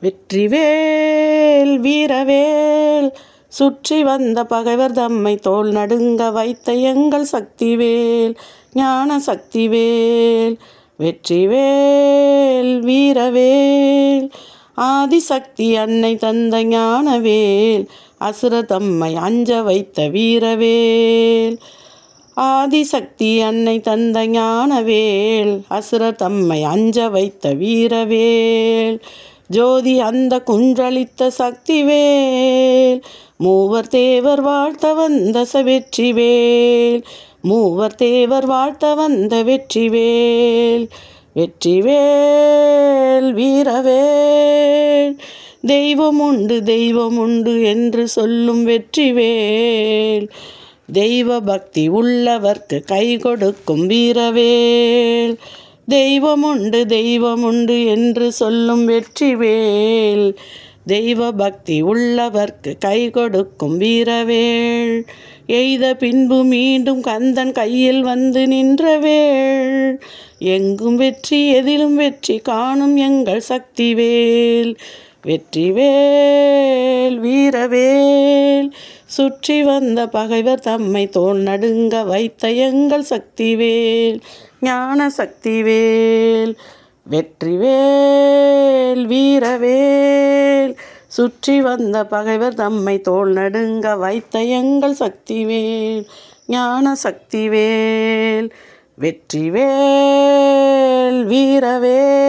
வெற்றிவேல் வீரவேல் சுற்றி வந்த பகைவர் தம்மை தோள் நடுங்க வைத்த எங்கள் சக்திவேல் ஞான சக்திவேல். வெற்றிவேல் வீரவேல் ஆதிசக்தி அன்னை தந்த ஞானவேல் அசுர தம்மை அஞ்ச வைத்த வீரவேல். ஆதிசக்தி அன்னை தந்த ஞானவேல் அசுர தம்மை அஞ்ச வைத்த வீரவேல். ஜோதி அந்த குன்றளித்த சக்திவேல் மூவர் தேவர் வாழ்த்த வந்த வெற்றிவேல். மூவர் தேவர் வாழ்த்த வந்த வெற்றிவேல். வெற்றிவேல் வீரவேல் தெய்வம் உண்டு என்று சொல்லும் வெற்றிவேல். தெய்வ பக்தி உள்ளவர்க்கு கை கொடுக்கும் வீரவேல். தெய்வம் உண்டு என்று சொல்லும் வெற்றிவேல். தெய்வ பக்தி உள்ளவர்க்கு கை கொடுக்கும் வீரவேல். எய்த பின்பு மீண்டும் கந்தன் கையில் வந்து நின்றவேல். எங்கும் வெற்றி எதிலும் வெற்றி காணும் எங்கள் சக்திவேல். வெற்றிவேல் வீரவேல் சுற்றி வந்த பகைவர் தம்மை தோள் நடுங்க வைத்த எங்கள் சக்திவேல் ஞான சக்திவேல். வெற்றிவேல் வீரவேல் சுற்றி வந்த பகைவர் தம்மை தோள் நடுங்க வைத்த எங்கள் சக்திவேல் ஞான சக்திவேல். வெற்றிவேல் வீரவேல்.